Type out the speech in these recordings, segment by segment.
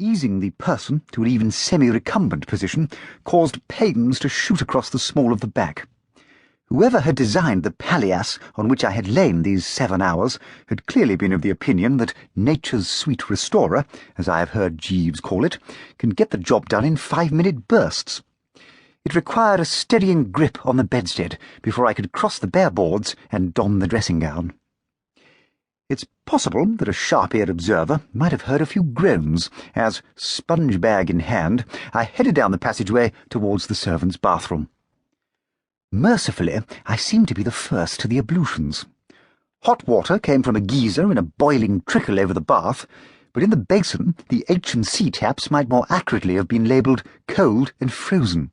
easing the person to an even semi-recumbent position caused pains to shoot across the small of the back. Whoever had designed the palliasse on which I had lain these 7 hours had clearly been of the opinion that nature's sweet restorer, as I have heard Jeeves call it, can get the job done in 5-minute bursts. It required a steadying grip on the bedstead before I could cross the bare boards and don the dressing-gown. It's possible that a sharp-eared observer might have heard a few groans as, sponge-bag in hand, I headed down the passageway towards the servants' bathroom. Mercifully, I seemed to be the first to the ablutions. Hot water came from a geyser in a boiling trickle over the bath, but in the basin the H&C taps might more accurately have been labelled cold and frozen.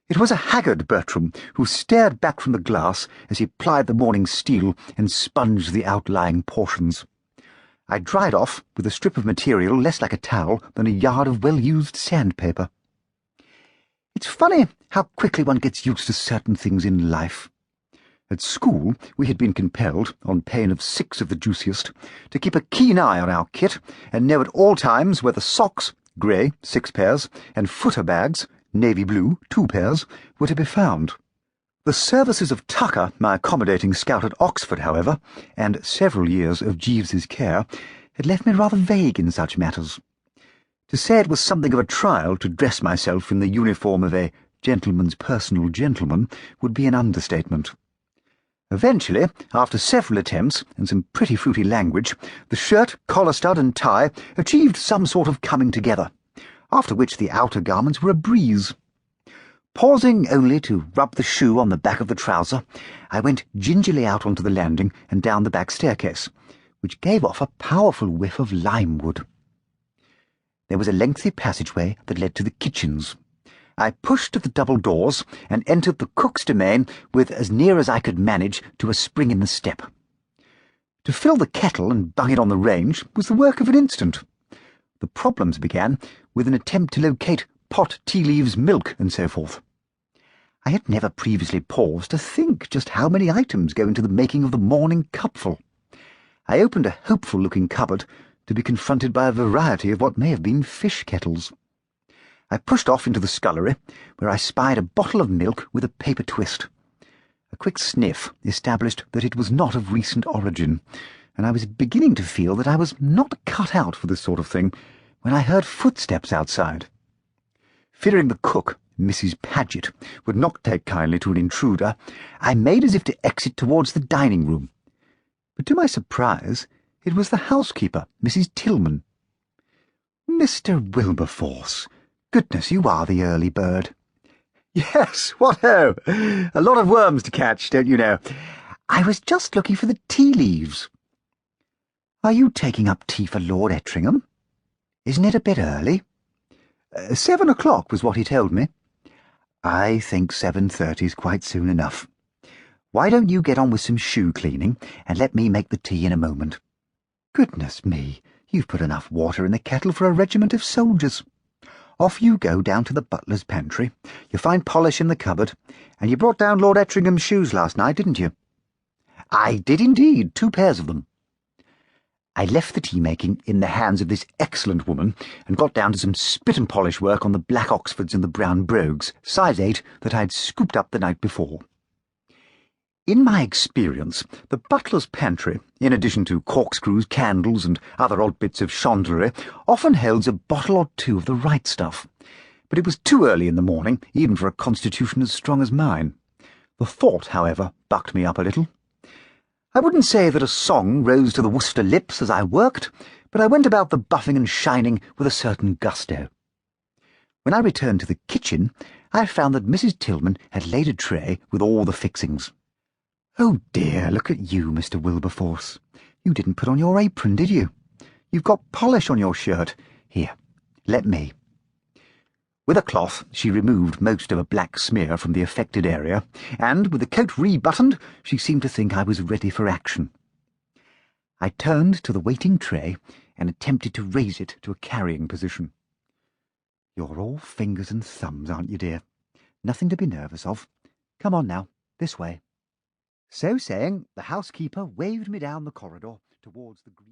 It was a haggard Bertram who stared back from the glass as he plied the morning steel and sponged the outlying portions. I dried off with a strip of material less like a towel than a yard of well-used sandpaper. It's funny how quickly one gets used to certain things in life. At school we had been compelled, on pain of 6 of the juiciest, to keep a keen eye on our kit and know at all times whether socks, grey, 6 pairs, and footer bags, navy blue, 2 pairs, were to be found. The services of Tucker, my accommodating scout at Oxford, however, and several years of Jeeves's care, had left me rather vague in such matters. To say it was something of a trial to dress myself in the uniform of a gentleman's personal gentleman would be an understatement. Eventually, after several attempts and some pretty fruity language, the shirt, collar stud and tie achieved some sort of coming together, after which the outer garments were a breeze. Pausing only to rub the shoe on the back of the trouser, I went gingerly out onto the landing and down the back staircase, which gave off a powerful whiff of limewood. There was a lengthy passageway that led to the kitchens. I pushed at the double doors and entered the cook's domain with as near as I could manage to a spring in the step. To fill the kettle and bung it on the range was the work of an instant. The problems began with an attempt to locate pot, tea leaves, milk, and so forth. I had never previously paused to think just how many items go into the making of the morning cupful. I opened a hopeful-looking cupboard to be confronted by a variety of what may have been fish kettles. I pushed off into the scullery, where I spied a bottle of milk with a paper twist. A quick sniff established that it was not of recent origin, and I was beginning to feel that I was not cut out for this sort of thing when I heard footsteps outside. Fearing the cook, Mrs. Paget, would not take kindly to an intruder, I made as if to exit towards the dining-room. But to my surprise, it was the housekeeper, Mrs. Tillman. "Mr. Wilberforce, goodness, you are the early bird." "Yes, what ho! A lot of worms to catch, don't you know. I was just looking for the tea leaves." "Are you taking up tea for Lord Ettringham? Isn't it a bit early?" 7 o'clock was what he told me." "I think 7:30's quite soon enough. Why don't you get on with some shoe cleaning, and let me make the tea in a moment? Goodness me, you've put enough water in the kettle for a regiment of soldiers. Off you go down to the butler's pantry. You'll find polish in the cupboard, and you brought down Lord Ettringham's shoes last night, didn't you?" "I did indeed, 2 pairs of them." I left the tea-making in the hands of this excellent woman and got down to some spit-and-polish work on the black Oxfords and the brown brogues, size 8, that I had scooped up the night before. In my experience, the butler's pantry, in addition to corkscrews, candles, and other odd bits of chandlery, often holds a bottle or 2 of the right stuff. But it was too early in the morning, even for a constitution as strong as mine. The thought, however, bucked me up a little. I wouldn't say that a song rose to the Wooster lips as I worked, but I went about the buffing and shining with a certain gusto. When I returned to the kitchen, I found that Mrs. Tillman had laid a tray with all the fixings. "Oh dear, look at you, Mr. Wilberforce. You didn't put on your apron, did you? You've got polish on your shirt. Here, let me." With a cloth, she removed most of a black smear from the affected area, and, with the coat rebuttoned, she seemed to think I was ready for action. I turned to the waiting tray and attempted to raise it to a carrying position. "You're all fingers and thumbs, aren't you, dear? Nothing to be nervous of. Come on now, this way." So saying, the housekeeper waved me down the corridor towards the green